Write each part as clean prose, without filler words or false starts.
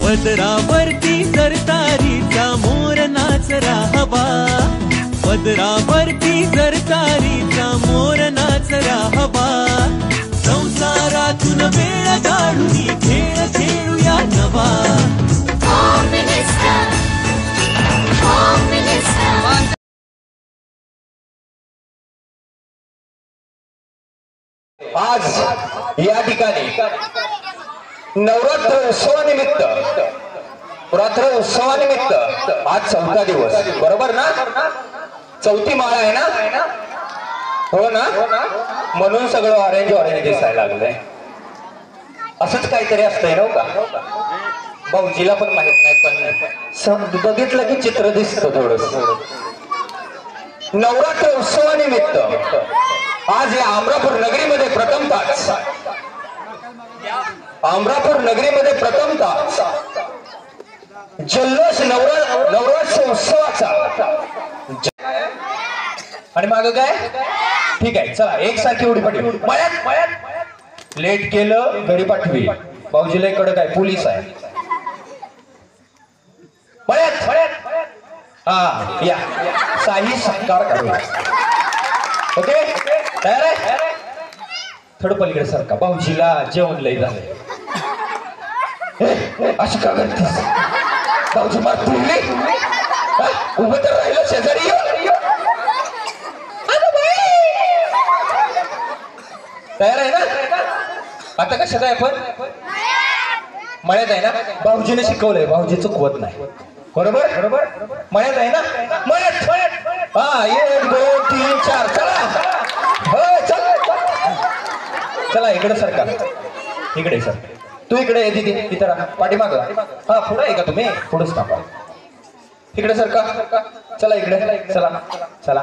पदरावरती जरतारीचा मोर नाचरा हवा, पदरावरती जरतारीचा मोर नाचरा हवा। संसारातून वेळ काढून खेळ खेळूया नवा। आज या ठिकाणी नवरात्र उत्सवानिमित्त आज चौथा दिवस, बरोबर ना? चौथी माळा आहे ना? हो ना? म्हणून सगळं ऑरेंज ऑरेंज दिसायला लागलंय। असंच काहीतरी असतंय ना का? भाऊजीला पण माहित नाही, पण बघितलं की चित्र दिसतं थोडस। नवरात्र उत्सवानिमित्त आज या अमरापूर नगरीमध्ये प्रथमतः जल्लोष नवरात्र उत्सवाचा। आणि माग काय? ठीक आहे, चला एकसारखी उडी पाठवी। मळ्यात लेट केलं घरी पाठवी। भाऊजीला इकडे काय पोलीस आहे। मळ्यात हा या साही सत्कार करू। ओके, तयार आहे? थोडं पलीकडे सारखा, भाऊजीला जेवण लय झालंय। अशी का करतेस? भाऊजी मार तुरली उभं तर राहिलं शेजारी। तयार आहे ना? आता कशात आहे आपण? मळ्यात आहे ना? भाऊजीने शिकवलंय, भाऊजी चुकवत नाही, बरोबर? मळ्यात आहे ना? मळ्यात हा 1 2 3 4 चला। हो चला इकडे सरका, इकडे सर, तू इकडे ये दीदी, इथं राहा पाठीमाग। हा पुढे आहे का तुम्ही? पुढेच थांबा, इकडे सरका, चला इकडे, चला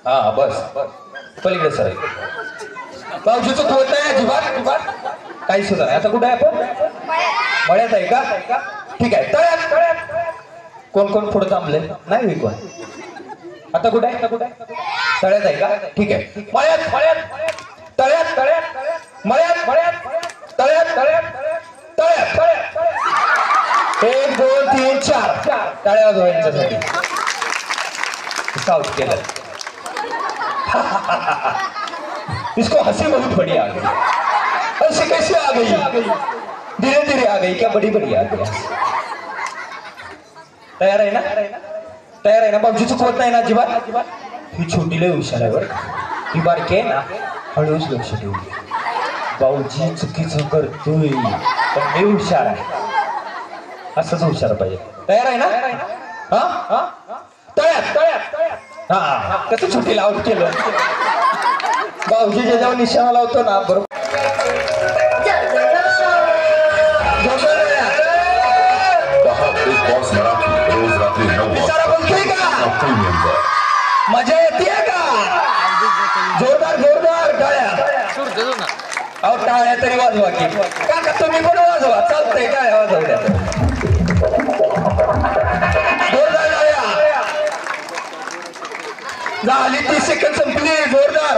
हा बस पलीकडे सर। भाऊजी चुकवत नाही अजिबात, काही सुद्धा नाही। आता कुठे आहे आपण? मळ्यात आहे का? ठीक आहे, तळ्यात कोण पुढे थांबले नाही कोण? आता कुठे आहे? तळ्यात आहे का? ठीक आहे, तळ्यात 1 2 3 4 टाळ्या वाजवायच्यासाठी साउथ केलं। इसको हंसी बहुत बड़ी आ गई, हंसी कैसे आ गई? धीरे धीरे आ गई क्या? बड़ी बड़ी आ गई। तयार आहे ना? भाऊजी चुकवत नाही ना अजिबात? ही छोटी लय हुशार आहे बरं, ही बारकी आहे ना, हळूच लक्ष ठेवू। भाऊजी चुकीचं करतोय पण मी हुशार आहे, असंच हुशार पाहिजे। तयार आहे ना? हा तळ्यात हा कसं छोटीला आउट केलं। भाऊजी ज्याच्यावर निशाणा लावतो ना, बरोबर मजा येते का? जोरदार टाळ्या, अहो टाळ्या तरी वाजवा की काका, तुम्ही पण वाजवा, चालतंय टाळ्या वाजवल्या। जोरदार टाळ्या झाली, 30 सेकंद संपली। जोरदार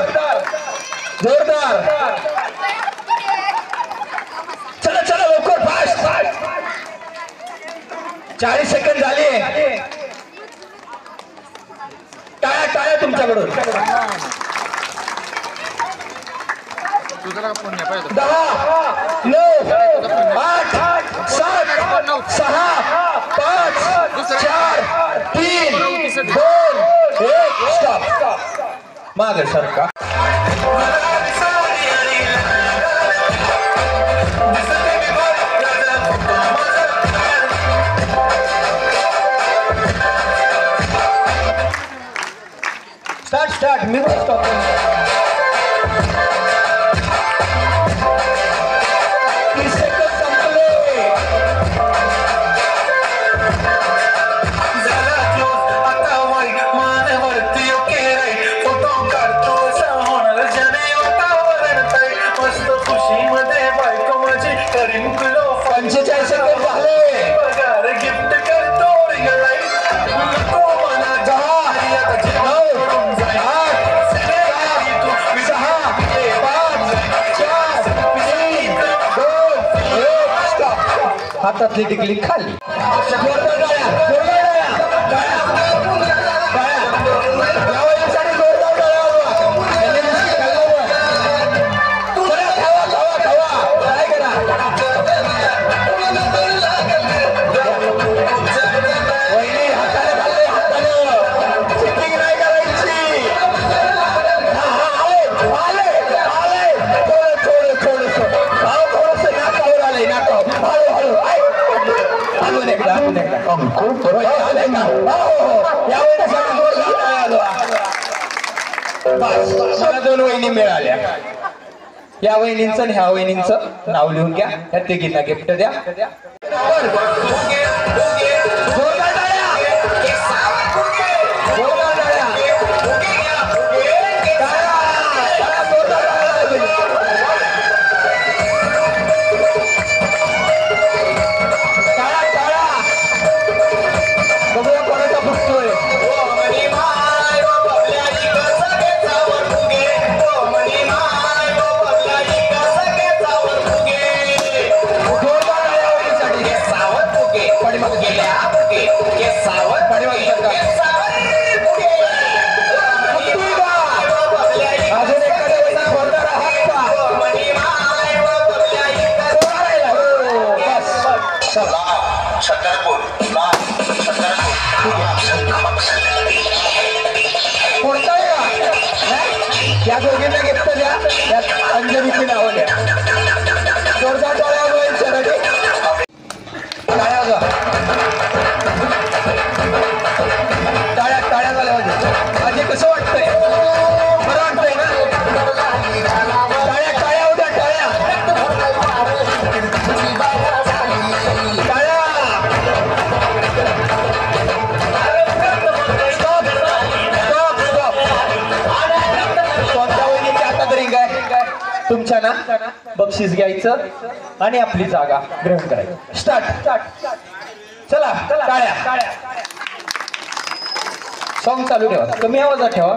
चला लवकर, फास्ट 40 सेकंद झाले। टाळ्या तुमच्याकडून। 10 9 8 7 6 5 4 3 2 1 स्टॉप। मागे सरका। स्टार्ट मी स्टॉप। हातातली टिकली खाली. मला 2 वहिनी मिळाल्या. या वहिनींचं आणि ह्या वहिनींचं नाव लिहून घ्या. या तिघींना गिफ्ट द्या. या दोघींना गिफ्ट द्या. या अंजलीची नावं द्या. जोरदार टाळ्या वाजवा. टाळ्या टाळ्या झाल्या पाहिजे. आजी कसं वाटतंय? बरं वाटतंय ना? टाळ्या टाळ्या उद्या टाळ्या टाळ्या. तुमच्या ना बक्षीस घ्यायचं आणि आपली जागा ग्रहण करायचं. स्टार्ट. चला टाळ्या. सॉंग चालू ठेवा. कमी आवाजात ठेवा.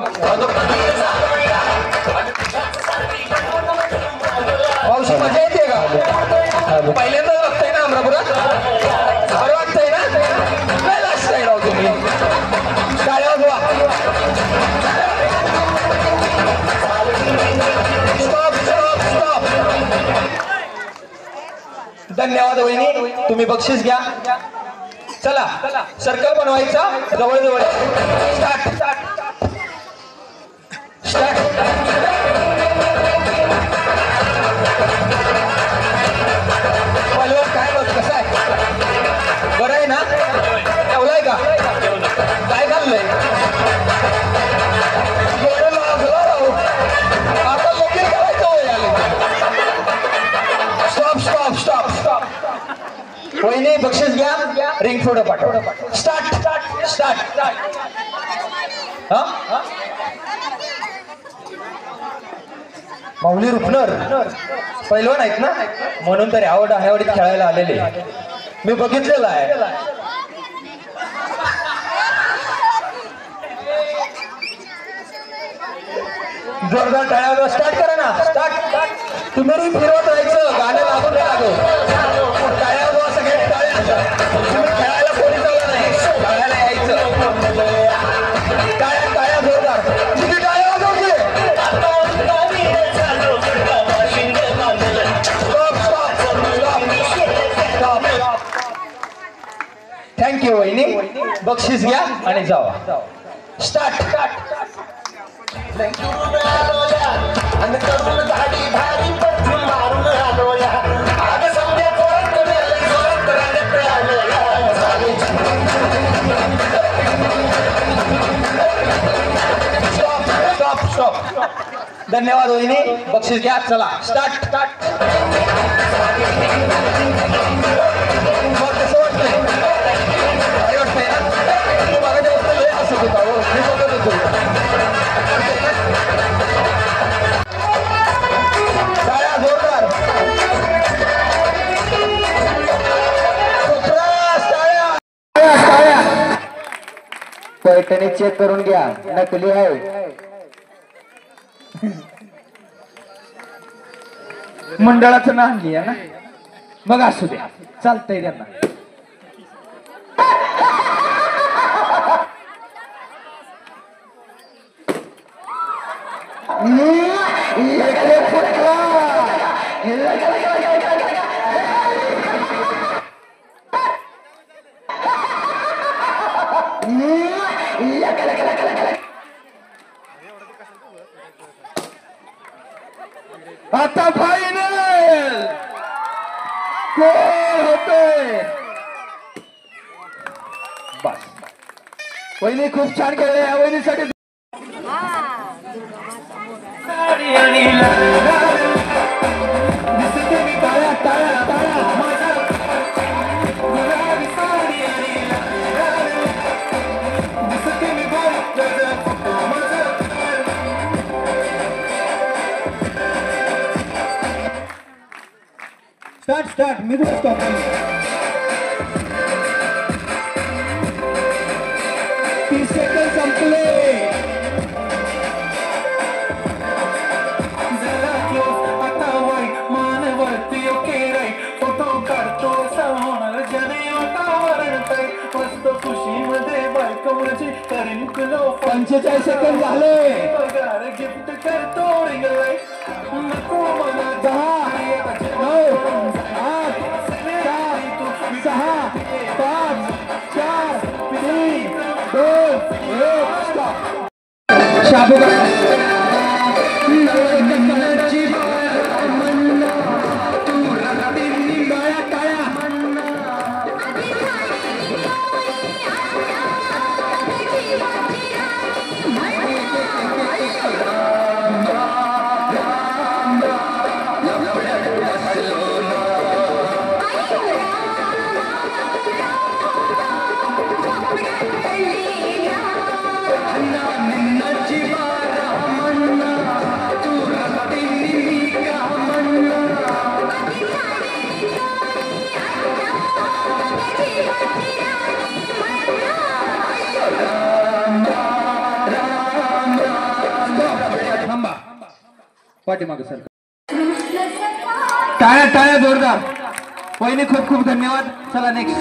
पावशी मजा येते का? पहिल्यांदाच बघताय ना अमरापुरात? बरं वाटतंय ना? काय लागतंय राव तुम्ही? टाळ्या वाजवा. धन्यवाद वहिनी. तुम्ही बक्षीस घ्या. चला सर्कल बनवायचा. जवळ जवळ. स्टार्ट. पलवर काय बघ कसं आहे? बरं आहे ना? ठेवलाय का? काय घाललंय? आता लगेच करायचं वय आले. स्टॉप. वहिनी बक्षीस घ्या. रिंग फोटो पाठवा. स्टार्ट. हा माऊली रुपनर पहिलवान आहेत ना, म्हणून तरी आवडीत खेळायला आलेले. मी बघितलेलं आहे. जोरदार टाळ्या. स्टार्ट करा ना. स्टार्ट. तुम्ही रिंग फिरवत राहायचं. गाणं लागून लागो. टाळ्या वाजवा सगळे. टाळ्या. तुम्ही खेळायला कोणी चालला नाही. खेळायला यायचं. टाळ्या जोरदार. किती टाळ्या वाजवते? स्टॉप. थँक्यू वहिनी. बक्षीस घ्या आणि जावा. स्टार्ट. स्टॉप. धन्यवाद वहिनी. बक्षीस घ्या. चला स्टार्ट. कसं वाटतंय? काय वाटतंय ना? बघायच्या वस्तू असं होता. मी बघत होतो. टाळ्या जोरदार. पैठणी चेक करून घ्या. नकली आहे. मंडळाचं नाव लिहा ना. मग असू द्या, चालतंय त्यांना. आता फायनल कोण होतोय? बस वहिनी खूप छान खेळले. या वहिनीसाठी टाळ्या टाळ्या टाळ्या. स्टार्ट मी स्टॉप. 30 सेकंद संपले. आता वय मानवरती फोटो काढतो होणार जने वातावरण मस्त खुशीमध्ये बायकोची करीन किलो. 45 सेकंद झाले. पगार गिफ्ट करतो रिंगलाय नको मला 10 9 8 7 6 5 4 3 2 1 स्टॉप. पाठीमागे सर. टाळ्या टाळ्या जोरदार. वहिनी खूप खूप धन्यवाद. चला नेक्स्ट.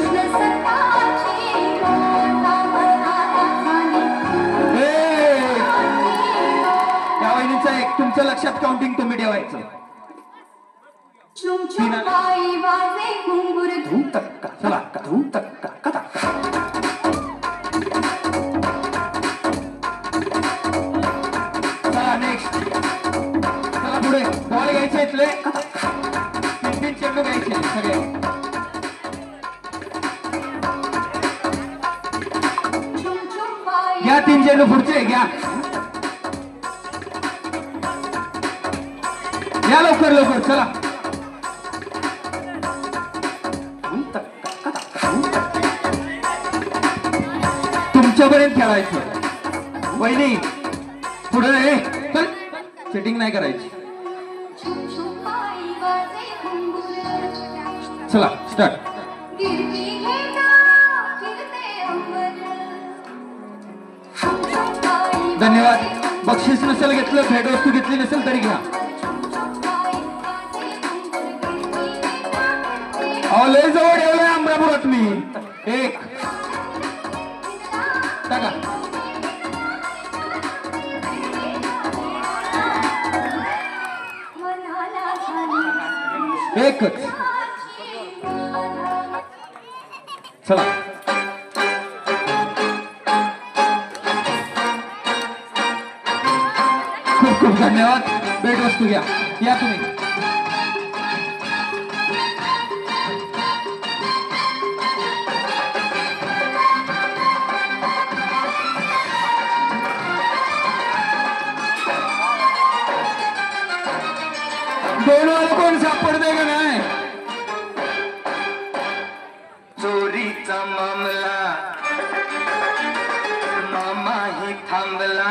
या वहिनीचं एक तुमच्या लक्षात काउंटिंग तुम्ही ठेवायचं. चला नेक्स्ट. चला पुढे. बॉल घ्यायचे इथले 3 चेंडू घ्यायचे सगळे. घ्या 3 चेंडू पुढचे घ्या. या लवकर लवकर. चला तुमच्यापर्यंत खेळायचं. वहिनी पुढे चल. सेटिंग नाही करायची. चला स्टार्ट. धन्यवाद. बक्षीस नसेल घेतलं, भेटवस्तू घेतली नसेल तरी घ्या. लय जवळ ठेवलंय अमरापुरात मी. एक टाका. एकच. चला खूप खूप धन्यवाद. भेटवस्तू घ्या. या तुम्ही. दोन कोण सापडते का नाही? चोरीचा मामला मामाही थांबला.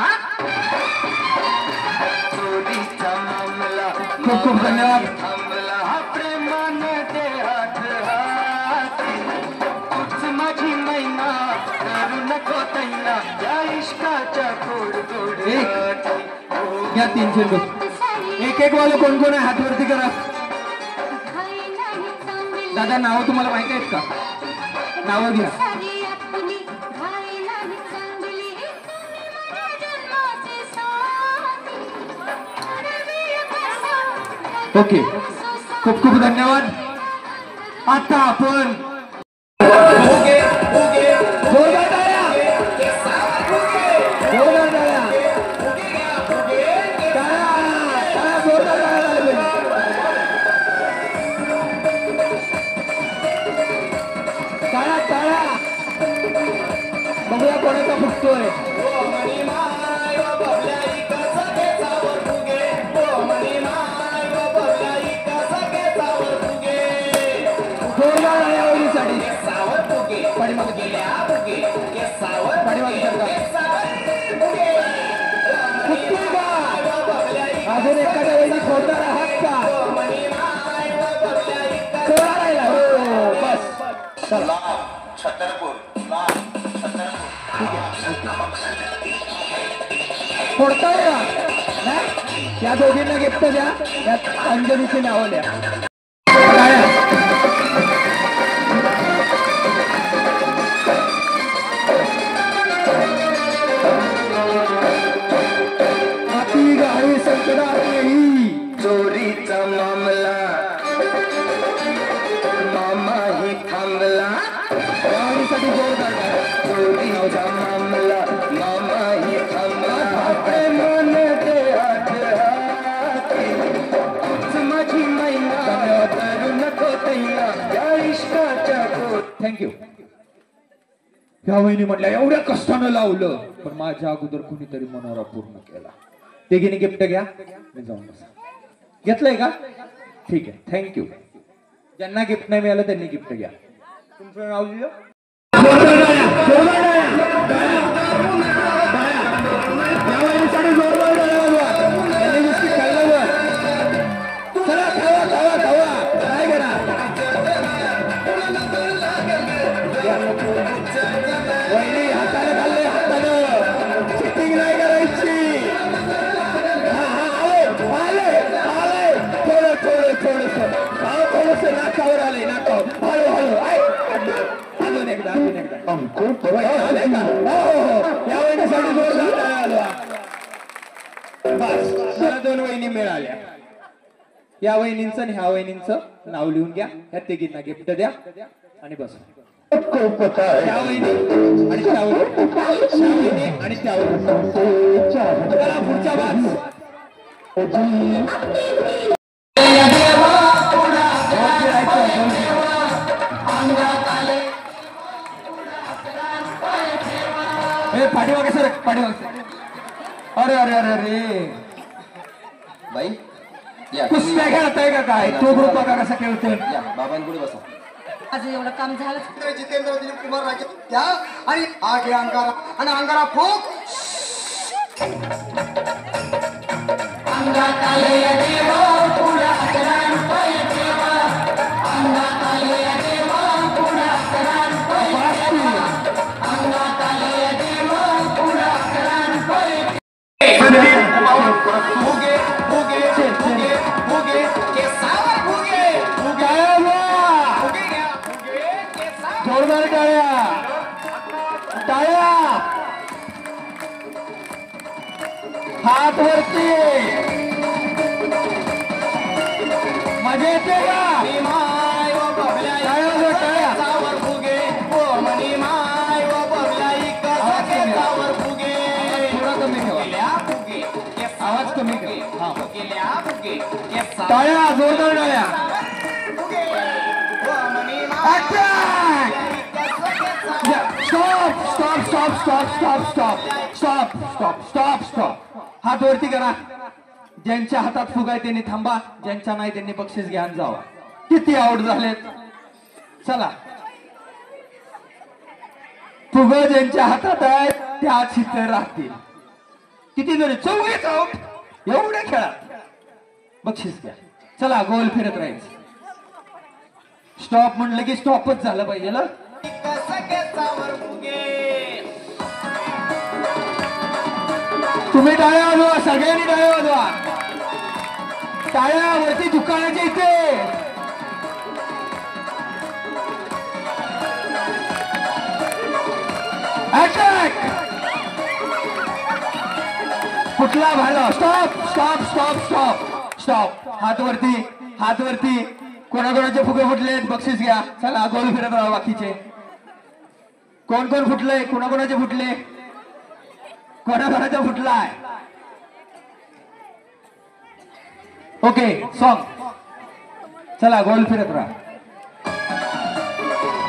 चोरीचा मामला खूप खूप धन्यवाद. थांबला प्रेमाने दे हात हाती. माझी मैना करू नको तैना या इश्काच्या गोड गोड. घ्या 3 चेंडू. एक एक वाले कोण कोण आहे हात वरती करा. दादा नाव तुम्हाला माहिती आहेत का? नाव घ्या. ओके खूप खूप धन्यवाद. आता आपण बघूया कोणाचा फुटतोय. अजून एखाद्या वेळी फोडणार आहात का? बस फोडताय का? या दोघींना गिफ्ट द्या. यात अंजलीची नावं द्या. अति गाडी संकटात येई चोरीचा मामला मामा ही थांबला. गाडीसाठी जोर काढला. चोरीचा मामला मामा ही थांबला. मन दे माझी मैना करू नको तैना या इश्काच्या. थँक्यू. ह्या वहिनी म्हटल्या एवढ्या कष्टानं लावलं पण माझ्या अगोदर कुणीतरी मनोरा पूर्ण केला. तिघीने गिफ्ट घ्या. मी जाऊन बसा. घेतलंय का? ठीक आहे थँक्यू. ज्यांना गिफ्ट नाही मिळालं त्यांनी गिफ्ट घ्या. तुमचं नाव लिहिलं. वहिनी हाताने खाल्ले हाताने चिटिंग नाही करायची. थोडस नाकावर आले. नाकावर हळूहळू. अजून एकदा अजून एकदा. या वहिनीसाठी जोरदार आलो. बस मला 2 वहिनी मिळाल्या. या वहिनींचं आणि ह्या वहिनींचं नाव लिहून घ्या. या तिघींना गिफ्ट द्या आणि बस. त्या वहिनी आणि त्या वहिनी आणि त्या पुढचा भाग. पाठीमागे सर पाठीमागे. अरे अरे अरे अरे बाई कुस्त्या खेळताय का काय? तो ग्रुप बघा कसा खेळतोय. बाबांपुढे बसा. आज एवढं काम झालं. जितेंद्र दिलीप कुमार राजे त्या आणि आगे अंगारा आणि अंगारा फोक. अंगात आले देवा पुढा करान पाय देवा. अंगात आले देवा पुढा करान पाय देवा. अंगात आले देवा पुढा करान पाय. फुगे फुगे फुगे फुगे केसावर फुगे फुगे. जोरदार टाळ्या टाळ्या. हात वरती. मजा येते का? थोडा कमी ठेवा. आवाज कमी ठेवा. टाळ्या जोरदार टाळ्या. Stop stop stop stop stop stop stop stop stop. हात वरती करा. ज्यांच्या हातात फुगा आहे त्यांनी थांबा. ज्यांच्या नाही त्यांनी बक्षीस घ्या जावा. किती आउट झालेत? चला फुग ज्यांच्या हातात आहेत त्याच इथे राहतील. किती जरी 24 आउट. एवढे खेळात बक्षीस घ्या. चला गोल फिरत राहायचं. स्टॉप म्हणलं की स्टॉपच झालं पाहिजे ना. तुम्ही टाळ्या वाजवा. सगळ्यांनी टाळ्या वाजवा. टाळ्या वरती दुकानाच्या इथे अटॅक कुठला भाला stop stop stop stop stop हात वरती कोणाकोणाचे फुगे फुटलेत बक्षीस घ्या चला गोल फिरत राहा बाकीचे कोण कोण फुटलंय कोणाकोणाचे फुटले कोणाकोणाचा फुटलाय ओके सॉन्ग चला गोल फिरत राहा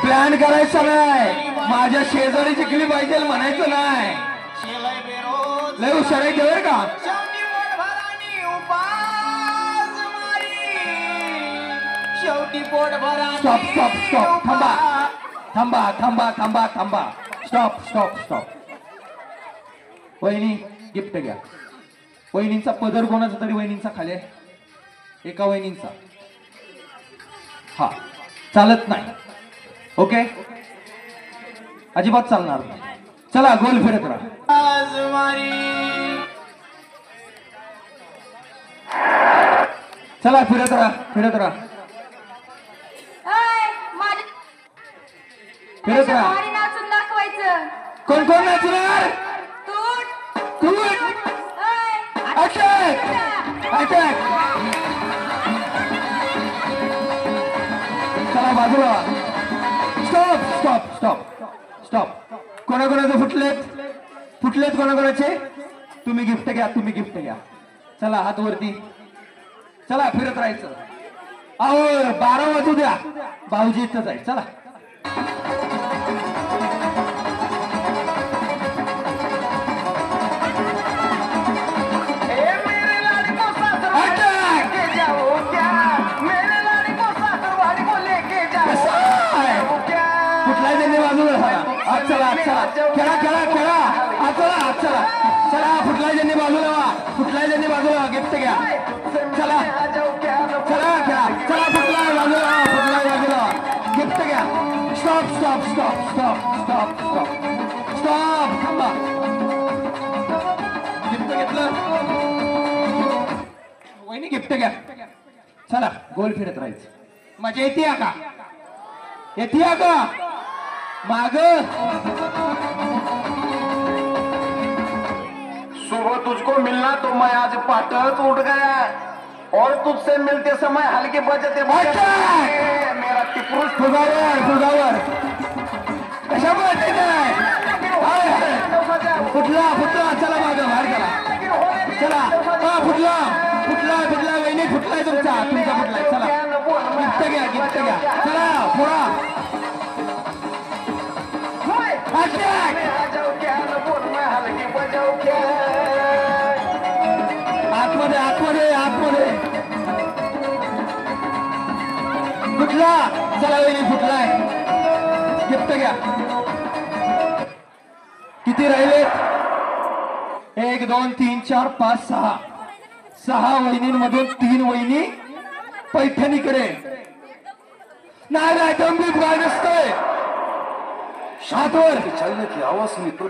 प्लॅन करायचा नाही माझ्या शेजारी जिंकली पाहिजे म्हणायचं नाही लय हुशार आहे बरं का स्टॉप स्टॉप स्टॉप थांबा थांबा थांबा थांबा थांबा स्टॉप स्टॉप स्टॉप वहिनी गिफ्ट घ्या वहिनींचा पदर कोणाचा तरी वहिनींचा खाली आहे एका वहिनींचा हा चालत नाही ओके अजिबात चालणार नाही चला गोल फिरत राहा चला फिरत राहा फिरत राहा फिरत राहा नाचून दाखवायचं कोण कोण नाचणार तू अटॅक अटॅक चला बाजूला स्टॉप स्टॉप स्टॉप स्टॉप कोणाकोणाचे फुटलेत कोणाकोणाचे तुम्ही गिफ्ट घ्या चला हात वरती चला फिरत राहायचं अहो 12 वाजू द्या भाऊजी इथं जाईल चला कुठलाही त्यांनी बाजूला आज चला खेळा खेळा खेळा आज चला चला फुटलाही त्यांनी बाजूला गिफ्ट घ्या चला चला खेळा चला फुटलाय बाजूला गिफ्ट घ्या stop stop stop stop stop stop stop थांबा गिफ्ट घेतलं वहिनी गिफ्ट घ्या चला गोल फिरत राहायचं मजा येते का माग सुबह तुझको मिलना तो मैं आज पाटत उठ गया और तुझसे मिलते समय हल्के बजते मेरा टिपुरुष फुगावर कशा बोलते काय फुटला चला माग बाहेर चला फुटला वहिनी फुटलाय तुमचा फुटलाय चला गिफ्ट घ्या चला पुढा आतमध्ये फुटला चला वहिनी फुटलाय गिफ्ट घ्या किती राहिलेत 1 2 3 4 5 6 वहिनींमधून 3 वहिनी पैठणीकडे नाही डंबी गाय नसतोय शातवर चलने की आवाज सुनी तो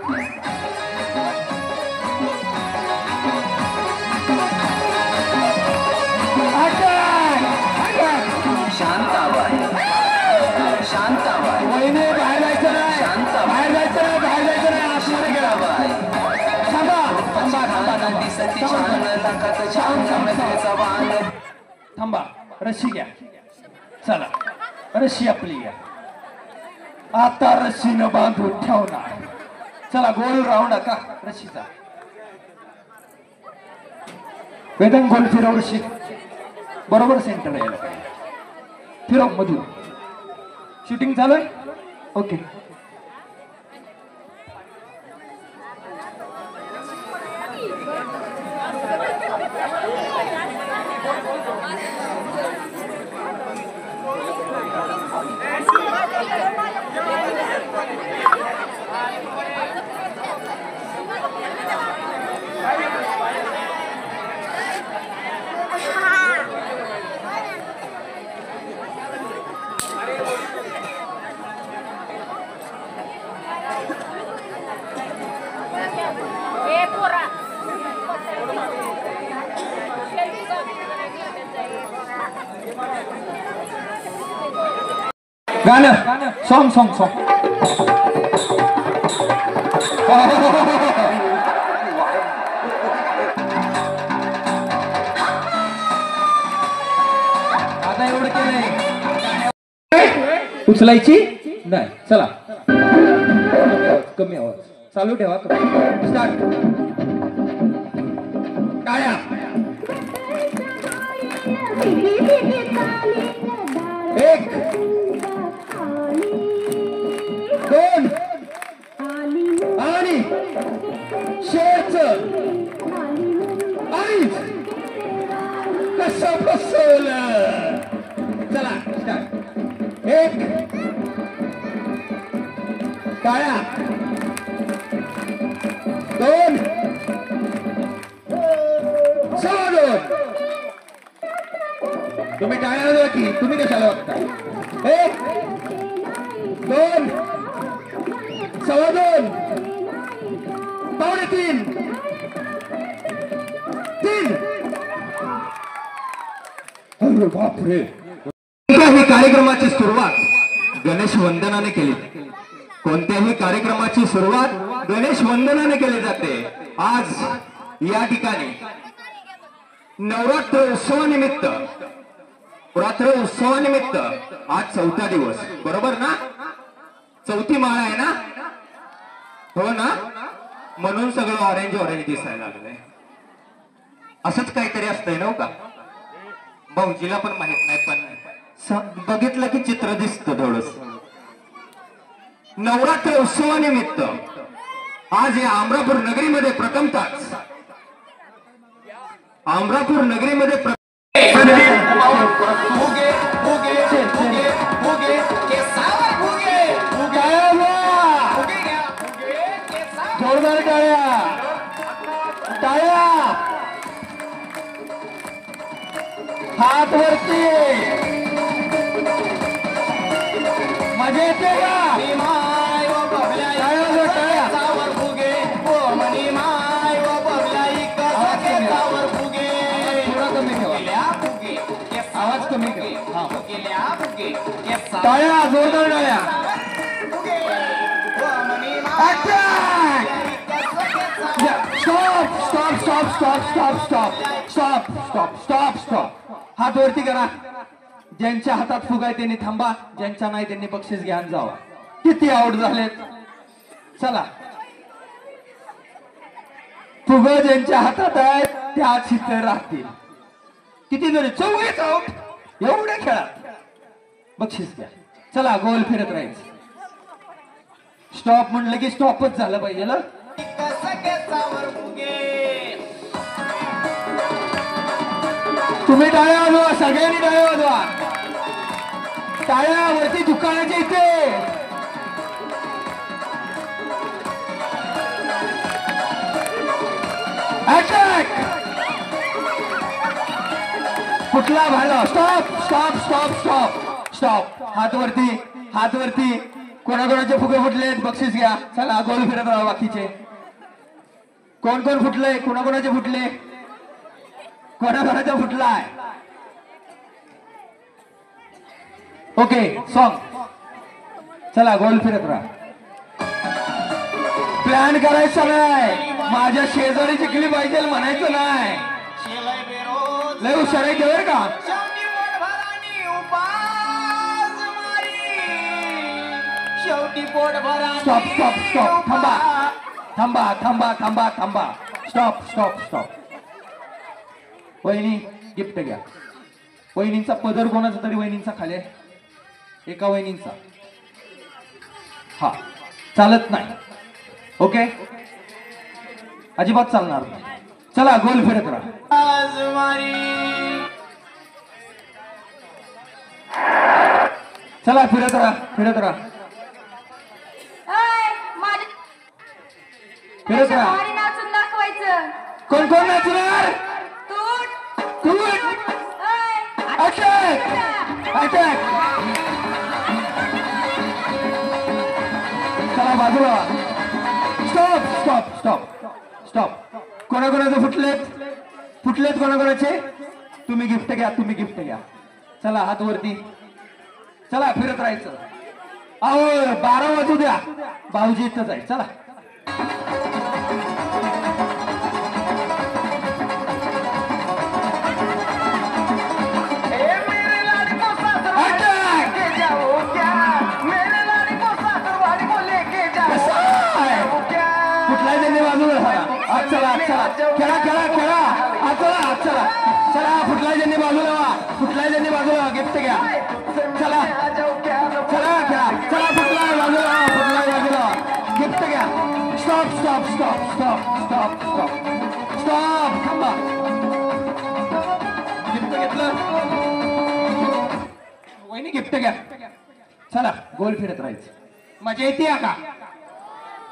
शांताबाई वहिनी बाहेर जायचं नाही आतमध्ये गेला थांबा रशी घ्या चला रशी आपली घ्या आता रशीनं बांधून ठेवणार चला गोल राऊंड का रशीचा वेदन गोल फिरव रशी बरोबर सेंटर यायला पाहिजे फिरव मधून शूटिंग चालू आहे ओके गाणं सॉन्ग आता एवढं केलंय उचलायची नाही. चला कमी आवाज चालू ठेवा. स्टार्ट. टाळ्या. एक दोन आणि शेरचं आणि कसं फसवलं. चला स्टार्ट. एक टाळ्या. दोन सहा दोन. तुम्ही टाळ्या वाजवा की तुम्ही कशाला वागता. एक दोन सव्वा दोन पावणे तीन तीन. अरे बापरे. कोणत्याही कार्यक्रमाची सुरुवात गणेश वंदनाने केली. कोणत्याही कार्यक्रमाची सुरुवात गणेश वंदनाने केली जाते. आज या ठिकाणी नवरात्र उत्सवानिमित्त आज 4था दिवस बरोबर ना. 4थी माळ आहे ना. हो ना. म्हणून सगळं ऑरेंज ऑरेंज दिसायला लागलंय. असंच काहीतरी असतंय ना का. भाऊजीला पण माहित नाही पण बघितलं की चित्र दिसतं थोडस. नवरात्र उत्सवानिमित्त आज या अमरापूर नगरीमध्ये प्रथमतःच अमरापूर नगरीमध्ये जोरदार टाळ्या. टाळ्या. हात वरती. मजा येते का. आवाज कमी कर. टाळ्या. जोरदार टाळ्या. Stop stop stop stop stop stop stop stop stop stop. हात वरती करा. ज्यांच्या हातात फुगा आहे त्यांनी थांबा. ज्यांच्या नाही त्यांनी बक्षीस घ्यायला जावा. किती आउट झालेत. चला फुग ज्यांच्या हातात आहेत त्याच इथे राहतील. किती जरी 24 आउट. एवढ्या खेळात बक्षीस घ्या. चला गोल फिरत राहायचं. स्टॉप म्हणलं की स्टॉपच झालं पाहिजे ना. तुम्ही टाळ्या वाजवा. सगळ्यांनी टाळ्या वाजवा. टाळ्या वरती दुकानाच्या इथे. अटॅक. कुठला भाला. Stop stop stop stop stop. हात वरती. हात वरती. कोणाकोणाचे फुगे फुटलेत बक्षीस घ्या. चला गोल फिरत राहा. बाकीचे कोण कोण फुटले. कोणाकोणाचे फुटले. कोणाकोणाचा फुटलाय. Okay song. चला गोल फिरत राहा. प्लॅन करायचं नाही. माझ्या शेजारी जिंकली पाहिजे म्हणायचं नाही. लय हुशार आहे बरं का. Stop stop stop. थांबा थांबा थांबा थांबा थांबा. Stop stop stop. वहिनी गिफ्ट घ्या. वहिनींचा पदर कोणाचा तरी वहिनींचा खाली आहे. एका वहिनींचा. हा चालत नाही. ओके अजिबात चालणार नाही. चला गोल फिरत राहा. चला फिरत राहा. फिरत राहा. फिरत राहा. नाचून दाखवायचं. कोण कोण नाचणार. अटॅक. अटॅक. चला बाजूला. Stop stop stop stop. कोणाकोणाचे फुटलेत. फुटलेत कोणाकोणाचे. तुम्ही गिफ्ट घ्या. तुम्ही गिफ्ट घ्या. चला हात वरती. चला फिरत राहायचं. अहो 12 वाजू द्या. भाऊजी इथंच आहे. चला चला खेळा खेळा खेळा चला चला चला फुटलाय ज्यांनी बाजूला वा फुटलाय ज्यांनी बाजूला गिफ्ट घ्या चला चला खेळा चला फुटलाय बाजूला फुटलाय बाजूला गिफ्ट घ्या stop stop stop stop stop stop stop थांबा गिफ्ट घेतलं वहिनी गिफ्ट घ्या चला गोल फिरत राहायचं मजा येते का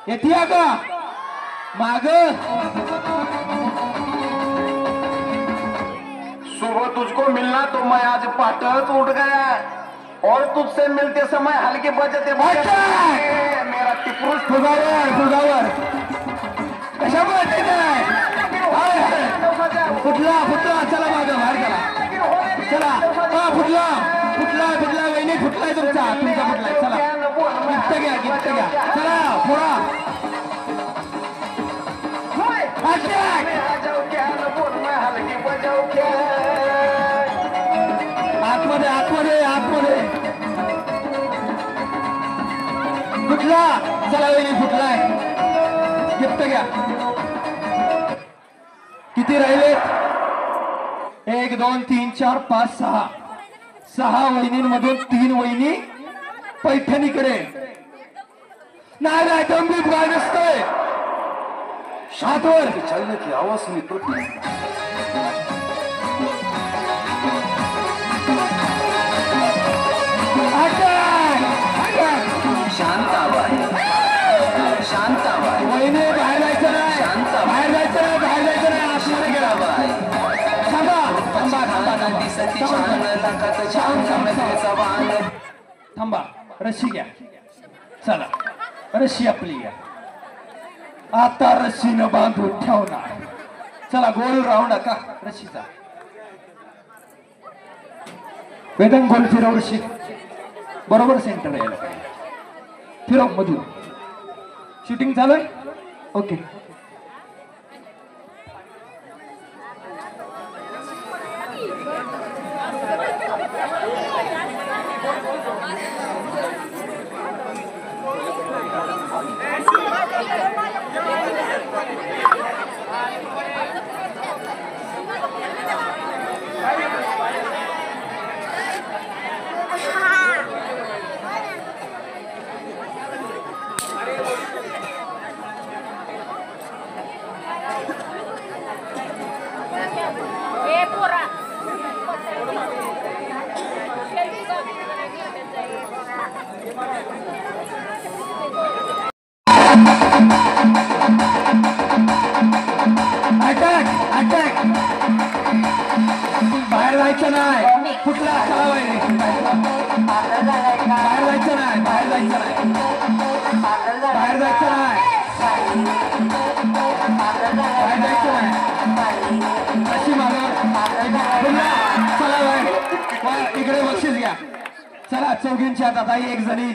येते का माग सुबह तुझको मिलना तो मैं आज पाटच उठ गया और तुझसे मिलते समय हल्के बजते मेरा टिपुरुष फुगावर कशामुळे फुटला फुटला चला माझं बाहेर चला चला फुटला फुटला फुटला वहिनी फुटलाय तुमचा फुटलाय चला गिफ्ट घ्या चला फोडा आतमध्ये आतमध्ये आतमध्ये फुटला चला वहिनी फुटलाय गिफ्ट घ्या किती राहिलेत 1 2 3 4 5 6 6 वहिनींमधून 3 वहिनी पैठणीकडे नाही डंबी काय नसतंय हातवर चलने की आवाज सुनी तो शांताबाई वहिनी बाहेर जायचं नाही बाहेर जायचं नाही बाहेर जायचं नाही आतमध्ये गेला थांबा रशी घ्या चला रशी आपली घ्या आता रशीनं बांधून ठेवणार चला गोल राऊंड का रशीचा वेदन गोल फिरव रशी बरोबर सेंटर यायला पाहिजे फिरव मधून शूटिंग चालू आहे ओके अटॅक अटॅक बाहेर जायचं नाही कुठला चला बाहेर जायचं नाही बाहेर जायचं नाही बाहेर जायचं नाही बाहेर जायचं नाही अशी पुन्हा चला बाहेर इकडे बक्षीस घ्या चला चौघींची आता 1 जणी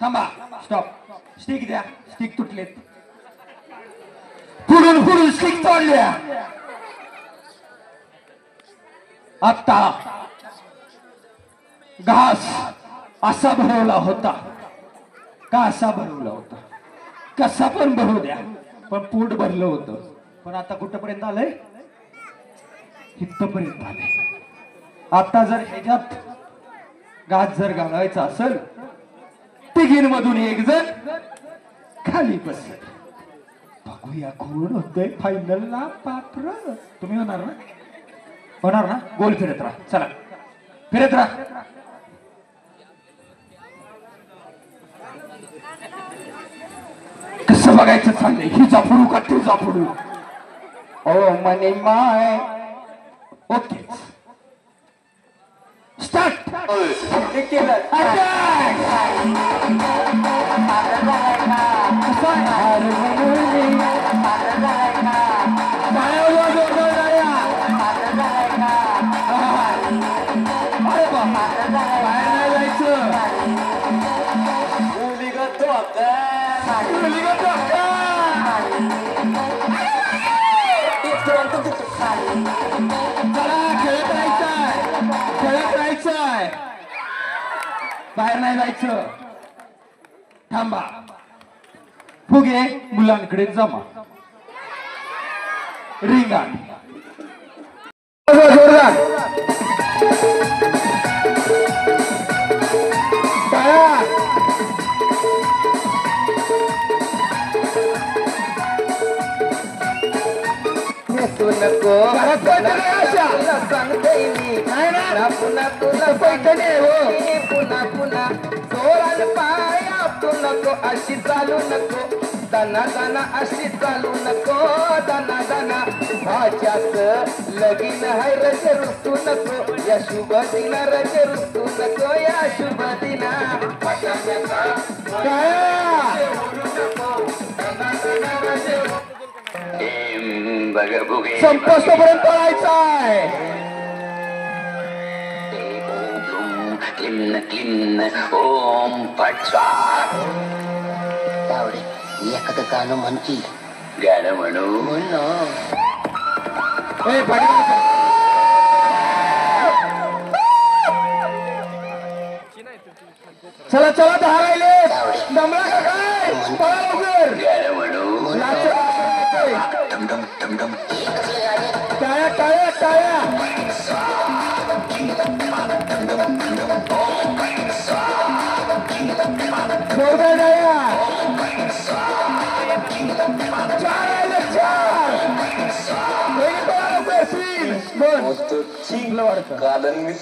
थांबा स्टॉप स्टिक द्या स्टिक तुटलेत पुढून पुढून स्टिक तोडल्या आता घास असा भरवला होता का असा भरवला होता कसा पण भरू द्या पण पोट भरलं होतं पण आता कुठपर्यंत आलंय इथपर्यंत आलंय आता जर ह्याच्यात घास जर घालायचा असेल तिघींमधून 1 जण खाली बसेल बघूया कोण होतंय फायनलला पात्र तुम्ही होणार ना गोल फिरत राहा चला फिरत राहा कसं बघायचं चाललंय ही जाफडू का ते जाफडू ओ मने माय ओके स्टार्ट केलं बाहेर नाही जायचं थांबा फुगे मुलांकडे जमा रिंगाण जोरदार टाळ्या. नको सांगते मी पुन्हा तुला पैठणी पुन्हा पुन्हा जोरान पाय आपटू नको अशी चालू नको दाना दाना अशी चालू नको दाना दाना भाच्याच लगीन हाय रजे रुसू नको या शुभ दिना रजे रुसू नको या शुभ दिना संपस्तपर्यंत पळायचा आहे. क्लिन्न क्लिन्न ओम फट स्वाहा. तावडे एखादं गाणं म्हणती गाणं म्हणू म्हण ना. ए, पाठीमागे सर. चला चला 10 राहिले. दमला का काय? पळा लवकर. गाणं म्हणू नाच. डम डम डम डम. टाळ्या टाळ्या टाळ्या. जोरदार टाळ्या. 4 राहिले, 4. पळा लवकर. 3 2 जिंकलं वाटतं. कारण मी